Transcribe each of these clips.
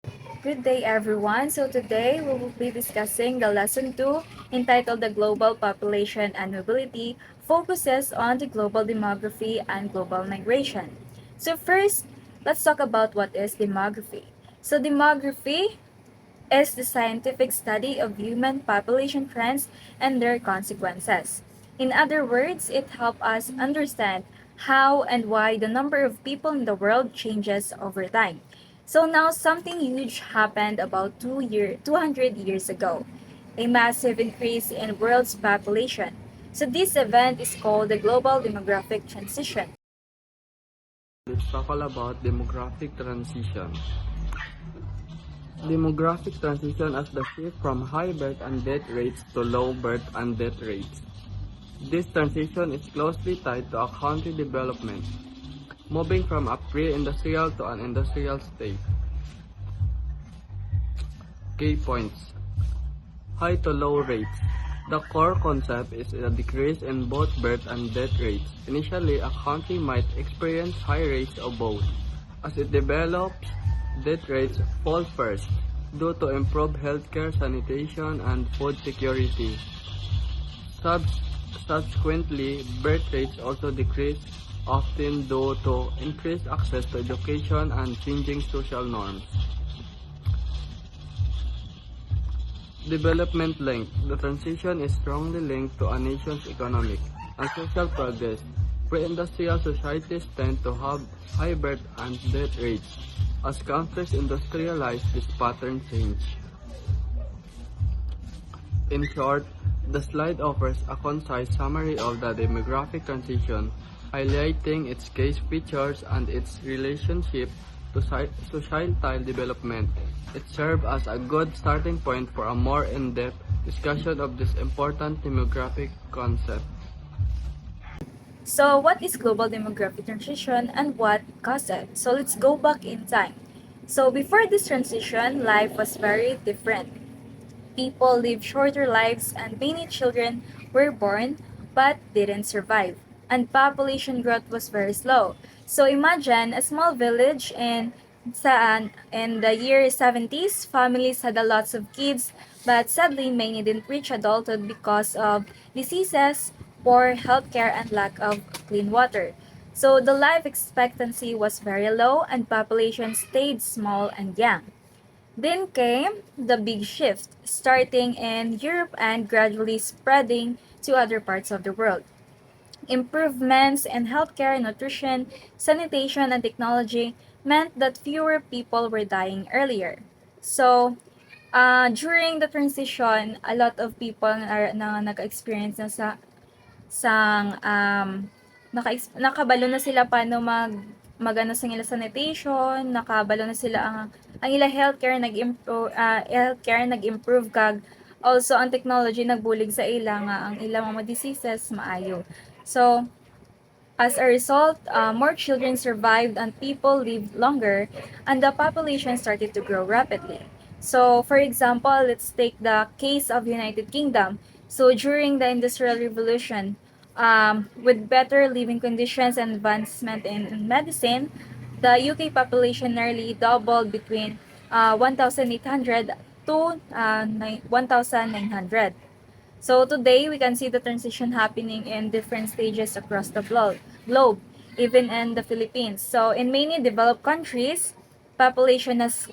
Good day, everyone. So today we will be discussing the lesson 2 entitled The Global Population and Mobility focuses on the global demography and global migration. So first, let's talk about what is demography. So demography is the scientific study of human population trends and their consequences. In other words, it helps us understand how and why the number of people in the world changes over time. So now something huge happened about 200 years ago, a massive increase in world's population. So this event is called the global demographic transition. Let's talk all about demographic transition. Demographic transition as the shift from high birth and death rates to low birth and death rates. This transition is closely tied to a country development, moving from a pre-industrial to an industrial state. Key points. High to low rates. The core concept is a decrease in both birth and death rates. Initially, a country might experience high rates of both. As it develops, death rates fall first due to improved healthcare, sanitation, and food security. Subsequently, birth rates also decrease, often due to increased access to education and changing social norms. Development link. The transition is strongly linked to a nation's economic and social progress. Pre-industrial societies tend to have high birth and death rates. As countries industrialize, this pattern change. In short, the slide offers a concise summary of the demographic transition, highlighting its key features and its relationship to societal development. It serves as a good starting point for a more in-depth discussion of this important demographic concept. So what is global demographic transition and what caused it? So let's go back in time. So before this transition, life was very different. People lived shorter lives and many children were born but didn't survive. And population growth was very slow. So imagine a small village in the year 70s, families had a lots of kids, but sadly many didn't reach adulthood because of diseases, poor healthcare, and lack of clean water. So the life expectancy was very low and population stayed small and young. Then came the big shift, starting in Europe and gradually spreading to other parts of the world. Improvements in healthcare, nutrition, sanitation, and technology meant that fewer people were dying earlier. So, during the transition, a lot of people na nag-experience na sang nakabalo na sila paano magano sa ila sanitation, nakabalo na sila ang ila healthcare nag-improve kag also ang technology nagbulig sa ila nga ang ilang mga diseases maayo. So as a result, more children survived and people lived longer, and the population started to grow rapidly. So, for example, let's take the case of United Kingdom. So, during the Industrial Revolution, with better living conditions and advancement in medicine, the UK population nearly doubled between 1,800 to 1,900. So today, we can see the transition happening in different stages across the globe, even in the Philippines. So in many developed countries, population has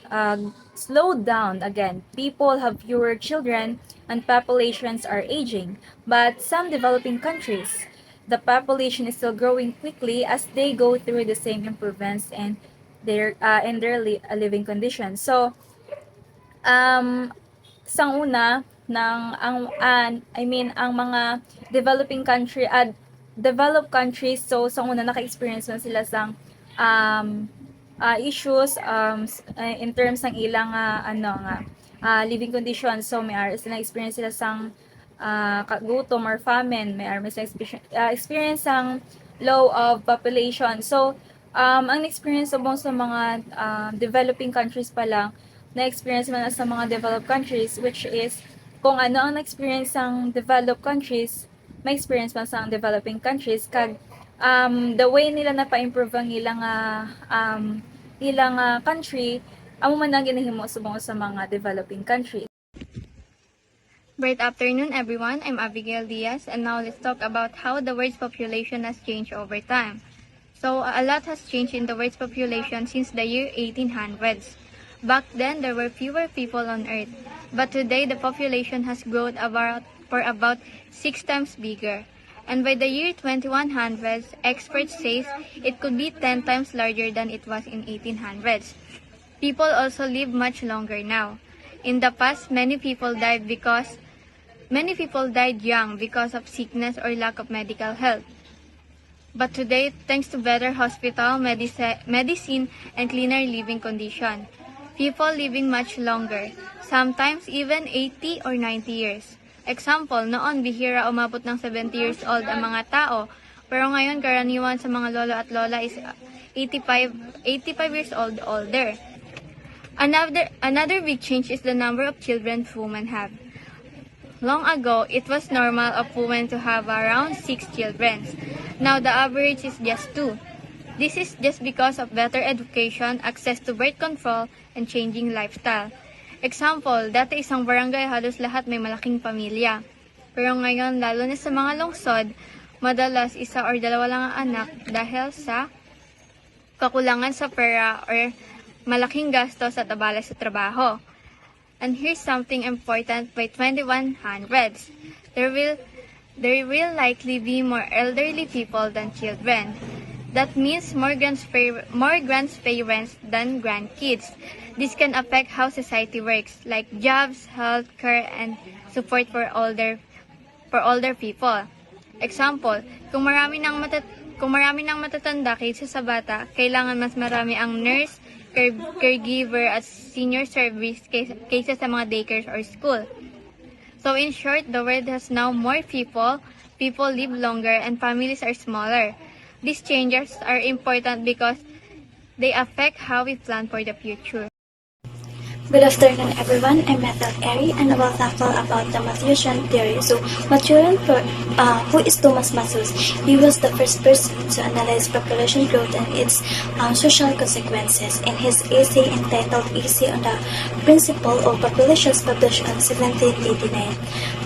slowed down again. People have fewer children and populations are aging. But some developing countries, the population is still growing quickly as they go through the same improvements in their living conditions. So um, sang una ng ang mga developing country at developed countries, so sang una naka-experience na sila sang issues in terms ng ilang living conditions. So may sila experience sila sang kagutom or famine, may sila experience sang low of population. So ang experience sa sa mga developing countries pa lang na-experience man sa mga developed countries, which is kung ano ang na-experience ng developed countries, may experience man sa developing countries kag the way nila na pa-improve ang ilang country amo man ang ginahimo subong sa mga developing countries. Great afternoon, everyone. I'm Abigail Diaz, and now let's talk about how the world's population has changed over time. So, a lot has changed in the world's population since the year 1800s. Back then, there were fewer people on Earth, but today the population has grown about 6 times bigger. And by the year 2100s, experts say it could be 10 times larger than it was in 1800s. People also live much longer now. In the past, many people died young because of sickness or lack of medical help. But today, thanks to better hospital, medicine, and cleaner living condition, people living much longer, sometimes even 80 or 90 years. Example, noon bihira umabot ng 70 years old ang mga tao, pero ngayon karaniwan sa mga lolo at lola is 85 years old older. Another big change is the number of children women have. Long ago, it was normal of women to have around 6 children. Now the average is just 2. This is just because of better education, access to birth control, and changing lifestyle. Example, dati isang barangay halos lahat may malaking pamilya. Pero ngayon, lalo na sa mga lungsod, madalas isa or dalawa lang ang anak dahil sa kakulangan sa pera or malaking gastos at abala sa trabaho. And here's something important: by 2100s, there will likely be more elderly people than children. That means more grandparents than grandkids. This can affect how society works, like jobs, healthcare, and support for older people. Example, kung marami nang matatanda kaysa sa bata, kailangan mas marami ang nurse, caregiver, at senior service kaysa sa mga daycares or school. So in short, the world has now more people live longer, and families are smaller. These changes are important because they affect how we plan for the future. Good afternoon, everyone. I'm Ethel Airy, and I will tackle about the Malthusian theory. So, who is Thomas Malthus? He was the first person to analyze population growth and its social consequences. In his essay entitled "Essay on the Principle of Populations," published in 1789,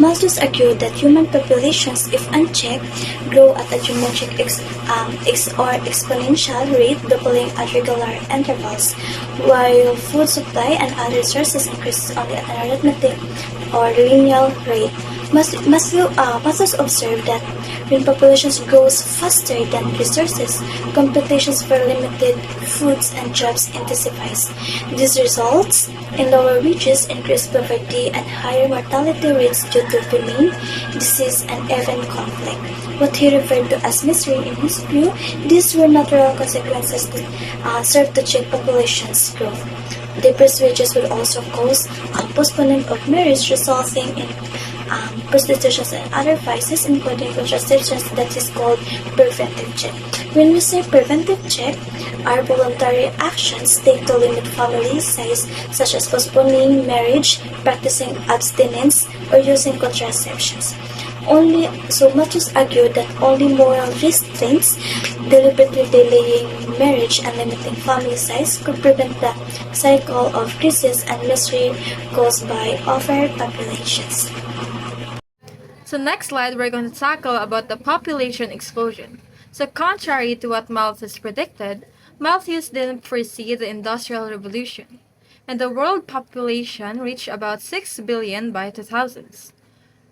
Malthus argued that human populations, if unchecked, grow at a geometric or exponential rate, doubling at regular intervals, while food supply and other sources increases only at an arithmetic or linear rate. Malthus observed that when populations grows faster than resources, competitions for limited foods and jobs intensifies. This results in lower wages, increased poverty, and higher mortality rates due to famine, disease, and even conflict. What he referred to as misery in his view, these were natural consequences that serve to check populations' growth. Depressed wages will also cause postponement of marriage, resulting in prostitution and other vices, including contraception, that is called preventive check. When we say preventive check, our voluntary actions take to limit family size, such as postponing marriage, practicing abstinence, or using contraceptions. Malthus argued that only moral restraints, deliberately delaying marriage and limiting family size, could prevent the cycle of crisis and misery caused by overpopulations. So next slide, we're going to tackle about the population explosion. So contrary to what Malthus predicted, Malthus didn't foresee the Industrial Revolution, and the world population reached about 6 billion by 2000s.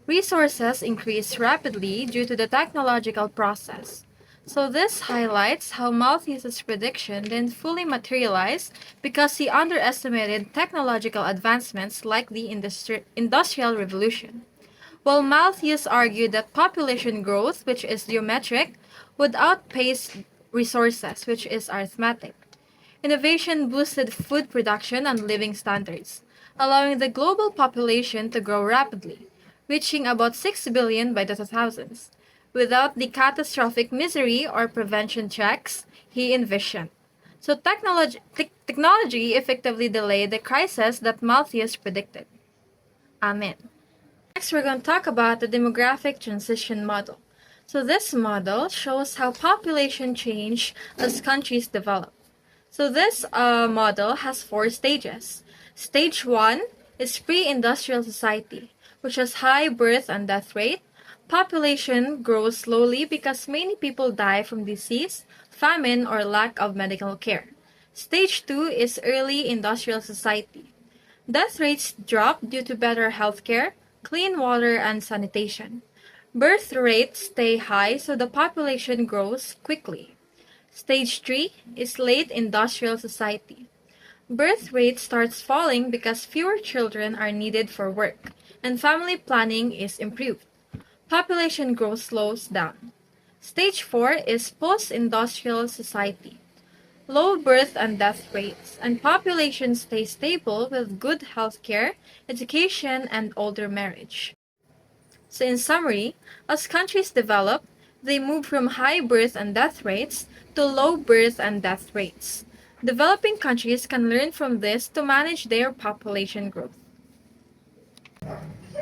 Resources increased rapidly due to the technological process. So this highlights how Malthus's prediction didn't fully materialize because he underestimated technological advancements like the Industrial Revolution. While Malthus argued that population growth, which is geometric, would outpace resources, which is arithmetic. Innovation boosted food production and living standards, allowing the global population to grow rapidly, reaching about 6 billion by the 2000s, without the catastrophic misery or prevention checks he envisioned. So technology effectively delayed the crisis that Malthus predicted. Amen. Next, we're going to talk about the demographic transition model. So this model shows how population change as countries develop. So this model has four stages. Stage 1 is pre-industrial society, which has high birth and death rate. Population grows slowly because many people die from disease, famine, or lack of medical care. Stage 2 is early industrial society. Death rates drop due to better healthcare, clean water, and sanitation. Birth rates stay high so the population grows quickly. Stage 3 is late industrial society. Birth rate starts falling because fewer children are needed for work, and family planning is improved. Population growth slows down. Stage 4 is post-industrial society. Low birth and death rates, and population stays stable with good healthcare, education, and older marriage. So in summary, as countries develop, they move from high birth and death rates to low birth and death rates. Developing countries can learn from this to manage their population growth.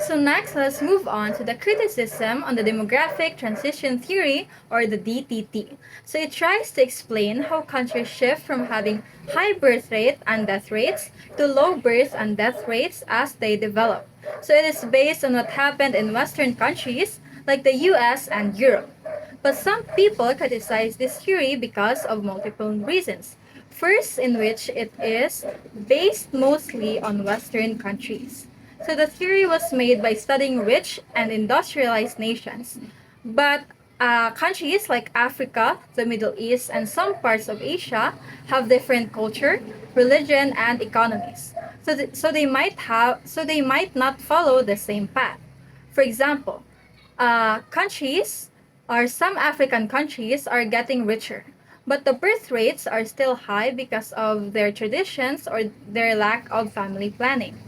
So next, let's move on to the criticism on the demographic transition theory, or the DTT. So it tries to explain how countries shift from having high birth rate and death rates to low birth and death rates as they develop. So it is based on what happened in Western countries like the US and Europe. But some people criticize this theory because of multiple reasons. First, in which it is based mostly on Western countries. So the theory was made by studying rich and industrialized nations. But countries like Africa, the Middle East, and some parts of Asia have different culture, religion, and economies. So they might not follow the same path. For example, countries or some African countries are getting richer, but the birth rates are still high because of their traditions or their lack of family planning.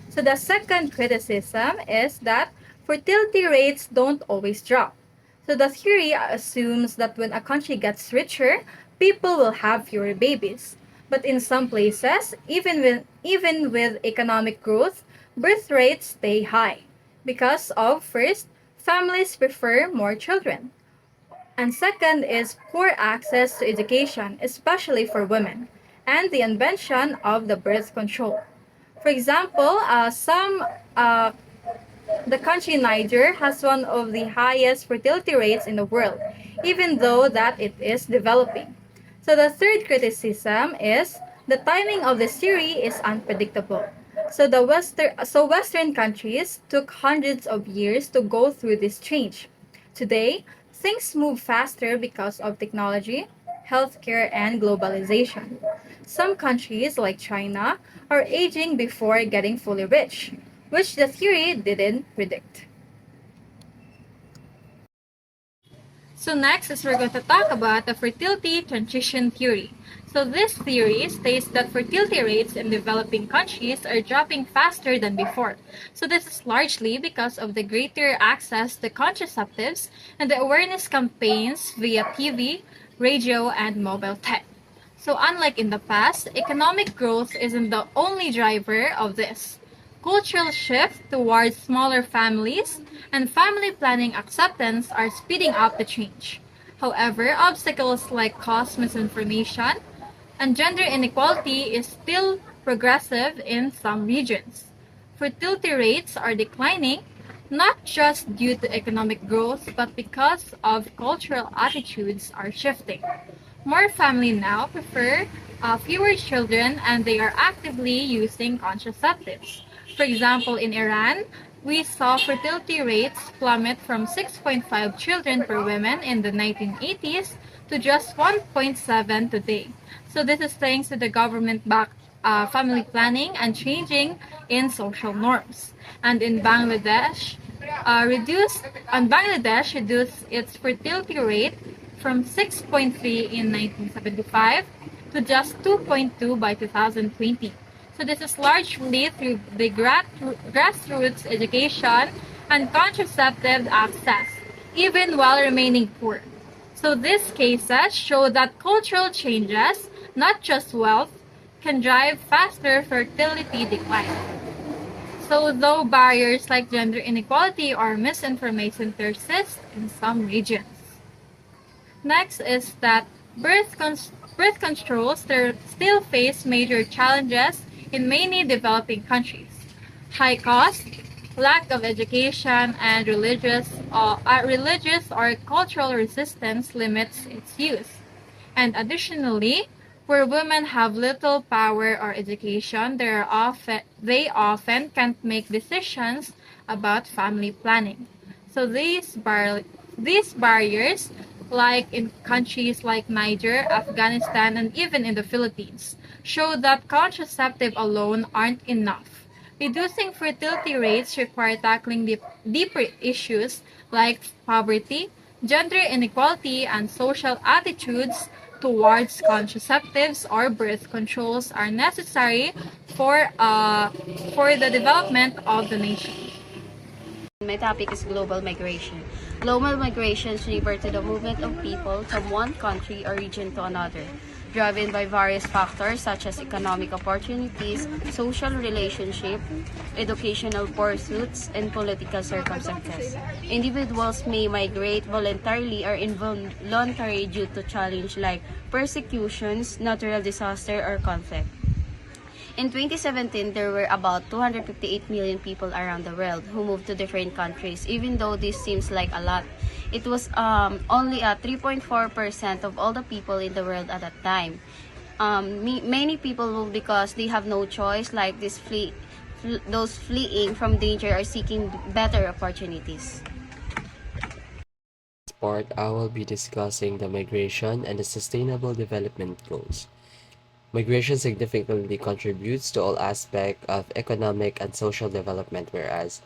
So the second criticism is that fertility rates don't always drop. So the theory assumes that when a country gets richer, people will have fewer babies. But in some places, even with economic growth, birth rates stay high because of, first, families prefer more children. And second is poor access to education, especially for women, and the invention of the birth control. For example, the country Niger has one of the highest fertility rates in the world, even though that it is developing. So the third criticism is the timing of the theory is unpredictable. So Western countries took hundreds of years to go through this change. Today, things move faster because of technology, healthcare, and globalization. Some countries, like China, are aging before getting fully rich, which the theory didn't predict. So next is we're going to talk about the fertility transition theory. So this theory states that fertility rates in developing countries are dropping faster than before. So this is largely because of the greater access to contraceptives and the awareness campaigns via TV, radio, and mobile tech. So unlike in the past, economic growth isn't the only driver of this. Cultural shift towards smaller families and family planning acceptance are speeding up the change. However, obstacles like cost misinformation and gender inequality is still progressive in some regions. Fertility rates are declining not just due to economic growth but because of cultural attitudes are shifting. More families now prefer fewer children and they are actively using contraceptives. For example, in Iran, we saw fertility rates plummet from 6.5 children per woman in the 1980s to just 1.7 today. So this is thanks to the government-backed family planning and changing in social norms. And in Bangladesh, reduced its fertility rate from 6.3 in 1975 to just 2.2 by 2020. So this is largely through the grassroots education and contraceptive access, even while remaining poor. So these cases show that cultural changes, not just wealth, can drive faster fertility decline. So though barriers like gender inequality or misinformation persist in some regions. Next is that birth control still face major challenges in many developing countries. High cost, lack of education, and religious or cultural resistance limits its use. And additionally, where women have little power or education, they often can't make decisions about family planning. So these barriers, like in countries like Niger, Afghanistan, and even in the Philippines, show that contraceptive alone aren't enough. Reducing fertility rates require tackling deeper issues like poverty, gender inequality, and social attitudes towards contraceptives or birth controls are necessary for the development of the nation. My topic is global migration. Global migrations refer to the movement of people from one country or region to another, driven by various factors such as economic opportunities, social relationship, educational pursuits, and political circumstances. Individuals may migrate voluntarily or involuntarily due to challenge like persecutions, natural disaster, or conflict. In 2017, there were about 258 million people around the world who moved to different countries. Even though this seems like a lot, it was only 3.4% of all the people in the world at that time. Many people moved because they have no choice, like those fleeing from danger or seeking better opportunities. Part, I will be discussing the migration and the sustainable development goals. Migration significantly contributes to all aspects of economic and social development, whereas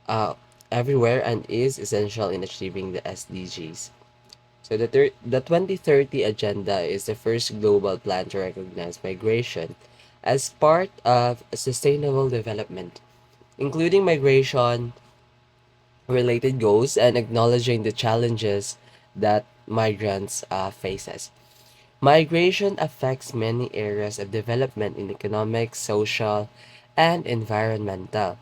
uh, everywhere and is essential in achieving the SDGs. So the 2030 Agenda is the first global plan to recognize migration as part of sustainable development, including migration related goals and acknowledging the challenges that migrants faces. Migration affects many areas of development in economic, social, and environmental,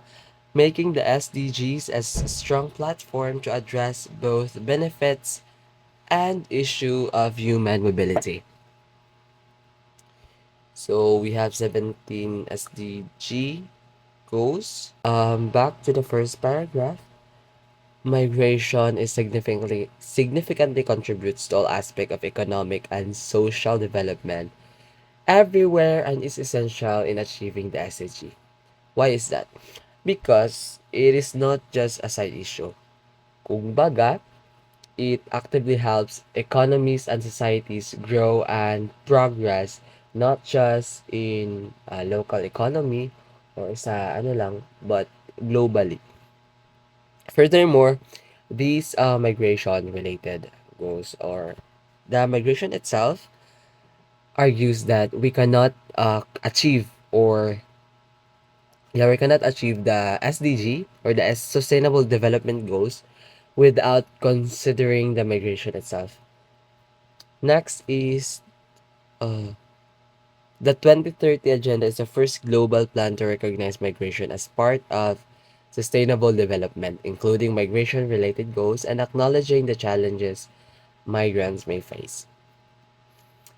making the SDGs as a strong platform to address both benefits and issue of human mobility. So we have 17 SDG goals. Back to the first paragraph. Migration is significantly contributes to all aspects of economic and social development everywhere and is essential in achieving the SDG. Why is that? Because it is not just a side issue. Kumbaga, it actively helps economies and societies grow and progress not just in local economy or sa ano lang, but globally. Furthermore, these migration related goals or the migration itself argues that we cannot achieve or yeah, we cannot achieve the SDG or the Sustainable Development Goals without considering the migration itself. Next is uh, the 2030 Agenda is the first global plan to recognize migration as part of sustainable development, including migration related goals and acknowledging the challenges migrants may face.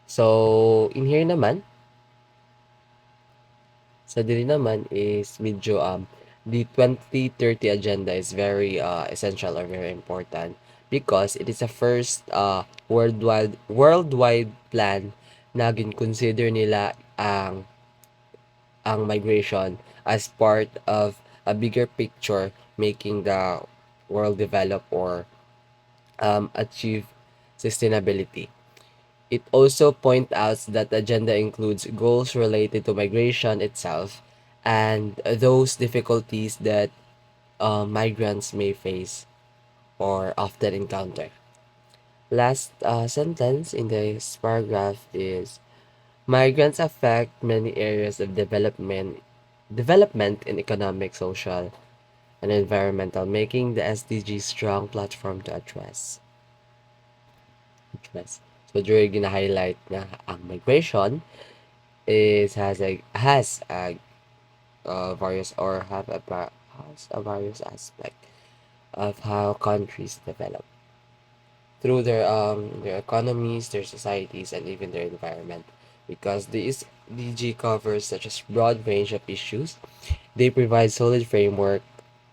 So, in here naman, sa dili naman is medyo the 2030 agenda is very essential or very important because it is a first worldwide plan na gin-consider nila ang migration as part of a bigger picture making the world develop or achieve sustainability. It also points out that the agenda includes goals related to migration itself and those difficulties that migrants may face or often encounter. Last sentence in this paragraph is migrants affect many areas of development in economic, social, and environmental, making the SDG strong platform to address. So during gina-highlight na ang migration is has a various or has a various aspect of how countries develop. through their economies, their societies, and even their environment. Because the SDG covers such a broad range of issues, they provide solid framework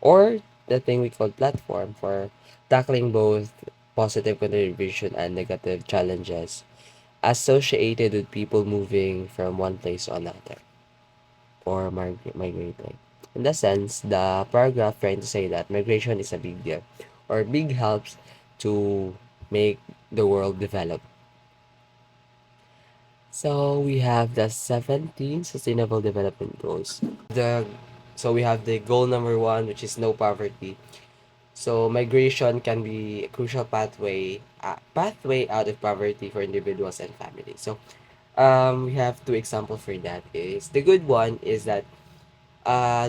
or the thing we call platform for tackling both positive contribution and negative challenges associated with people moving from one place to another or migrating. In that sense, the paragraph trying to say that migration is a big deal or big helps to make the world develop. So we have the 17 Sustainable Development Goals. We have the goal number one, which is no poverty. So migration can be a crucial pathway out of poverty for individuals and families. So we have two examples for that. Is the good one is that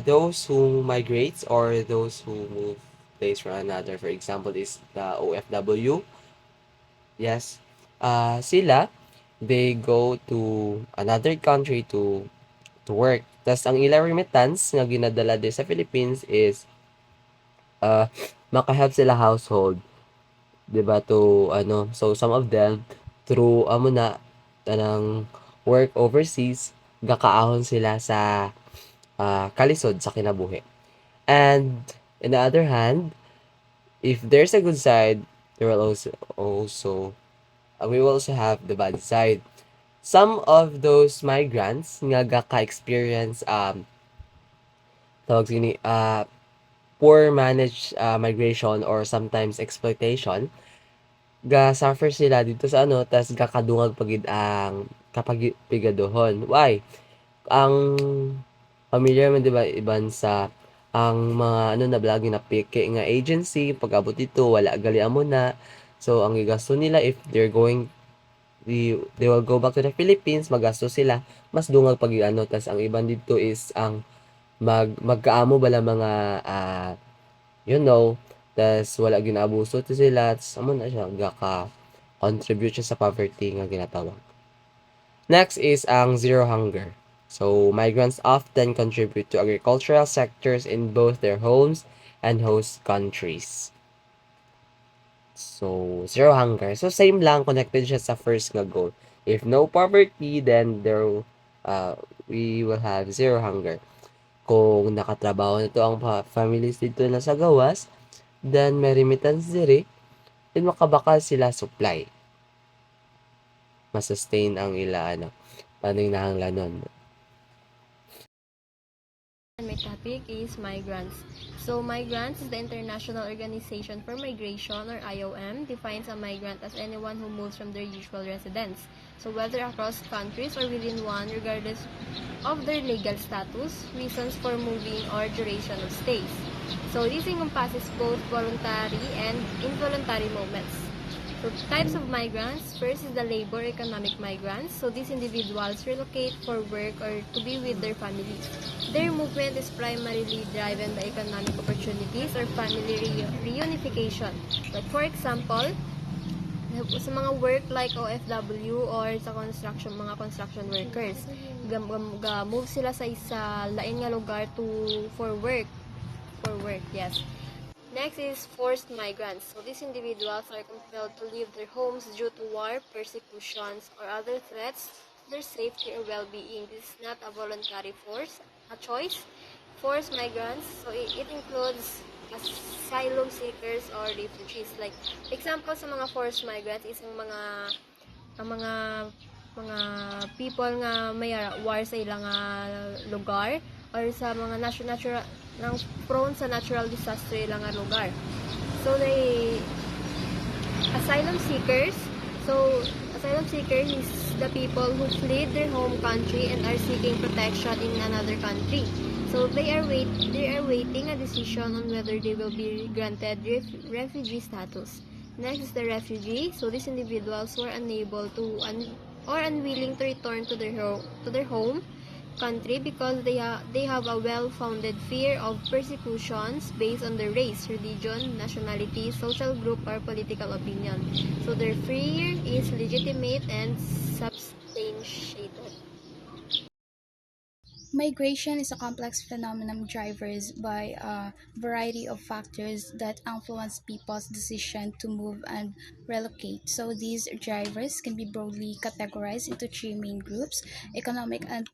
those who migrates or those who move place from another, for example, is the OFW. Yes, sila they go to another country to work. Tas ang ilang remittance nga ginadala din sa Philippines is uh, makahelp sila household, 'di ba? To ano, so some of them through amo na tanang work overseas, gakaahon sila sa kalisod sa kinabuhi. And in the other hand, if there's a good side, there will also we will also have the bad side. Some of those migrants nga gaka-experience tawag sini poor managed migration or sometimes exploitation, ga suffer sila dito sa ano tas gakadungag pagid ang kapag pigadohon. Why? Ang familiar man 'di ba iban sa ang mga ano na lagi na peke nga agency pag-abot dito wala gali amo na. So ang gigasto nila if they will go back to the Philippines, magasto sila, mas dungag pag ano tas ang iban dito is ang magkaamo bala mga you know, tas wala ginaabuso to sila, tas amo na siya contribute siya sa poverty nga ginatawag. Next is ang zero hunger. So migrants often contribute to agricultural sectors in both their homes and host countries. So zero hunger. So same lang, connected siya sa first nga goal. If no poverty, then we will have zero hunger. Kung nakatrabaho nito ang families dito na sa gawas, then may remittance diri, then makabakal sila supply. Masustain ang ila ano, paning nahanglanon. And my topic is migrants. So migrants is the International Organization for Migration, or IOM, defines a migrant as anyone who moves from their usual residence. So whether across countries or within one, regardless of their legal status, reasons for moving, or duration of stays. So this encompasses both voluntary and involuntary movements. So types of migrants, first is the labor economic migrants. So these individuals relocate for work or to be with their families. Their movement is primarily driven by economic opportunities or family reunification. Like for example, sa mga work like OFW or sa mga construction workers, move sila sa isa lain nga lugar for work, yes. Next is forced migrants. So these individuals are compelled to leave their homes due to war, persecutions, or other threats to their safety or well-being. This is not a voluntary choice. Forced migrants, so it includes asylum seekers or refugees. Like example sa mga forced migrants is ang mga people nga may war sa ilang lugar or sa mga natural nang prone sa natural disaster ilang lugar. So asylum seekers is the people who fled their home country and are seeking protection in another country. So they are waiting a decision on whether they will be granted refugee status. Next is the refugee. So these individuals who are unable to or unwilling to return to their home country because they have a well-founded fear of persecutions based on their race, religion, nationality, social group, or political opinion. So their fear is legitimate and substantiated. Migration is a complex phenomenon driven by a variety of factors that influence people's decision to move and relocate. So these drivers can be broadly categorized into three main groups: economic and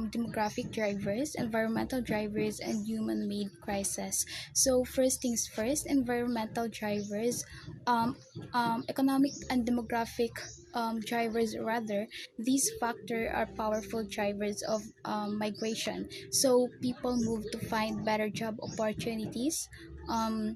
demographic drivers, environmental drivers, and human-made crises. So first things first, environmental drivers, um, economic and demographic drivers rather. These factors are powerful drivers of migration. So people move to find better job opportunities, um,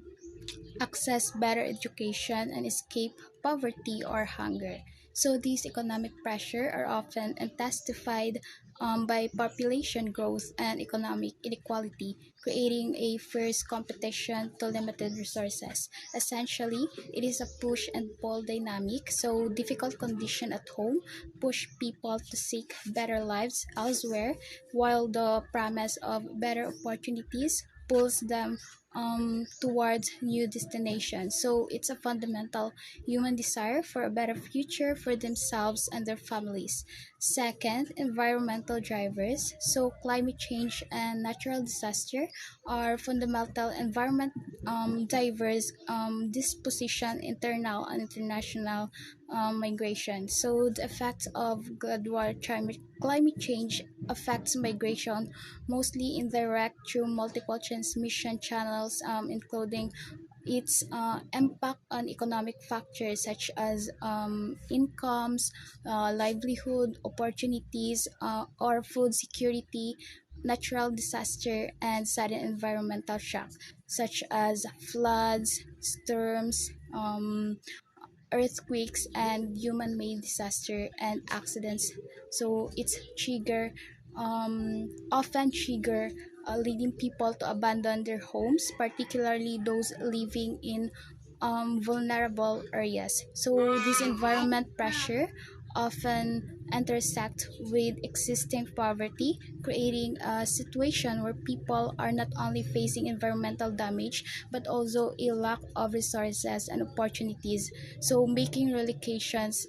access better education, and escape poverty or hunger. So these economic pressure are often intensified by population growth and economic inequality, creating a fierce competition to limited resources. Essentially, it is a push and pull dynamic. So difficult condition at home push people to seek better lives elsewhere, while the promise of better opportunities pulls them towards new destinations. So it's a fundamental human desire for a better future for themselves and their families. Second, environmental drivers. So climate change and natural disaster are fundamental environment diverse disposition, internal and international migration. So the effects of global climate change affects migration mostly indirect through multiple transmission channels, including its impact on economic factors such as incomes, livelihood opportunities, or food security, natural disaster, and sudden environmental shock, such as floods, storms, earthquakes, and human-made disaster and accidents. So it's often trigger leading people to abandon their homes, particularly those living in vulnerable areas. So this environment pressure often intersect with existing poverty, creating a situation where people are not only facing environmental damage but also a lack of resources and opportunities, so making relocations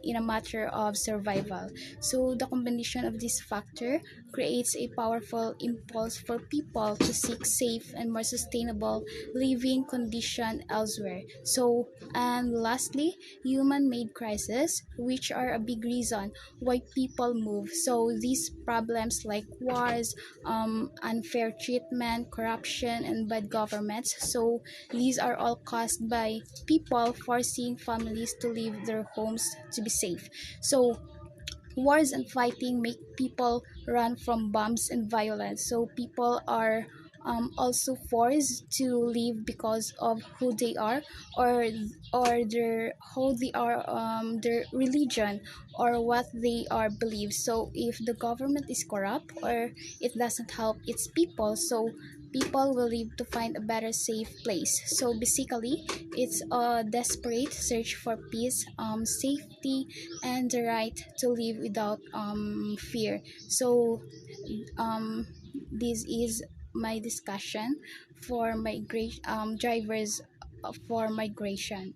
in a matter of survival. So the combination of this factor creates a powerful impulse for people to seek safe and more sustainable living condition elsewhere. So, and lastly, human-made crises, which are a big reason why people move. So these problems like wars, unfair treatment, corruption, and bad governments. So these are all caused by people forcing families to leave their homes to be safe. So wars and fighting make people run from bombs and violence. So people are also forced to leave because of who they are, or their how they are, their religion, or what they are believed. So if the government is corrupt or it doesn't help its people, so people will leave to find a better safe place. So basically, it's a desperate search for peace, safety, and the right to live without fear. So um, this is my discussion for migration drivers for migration.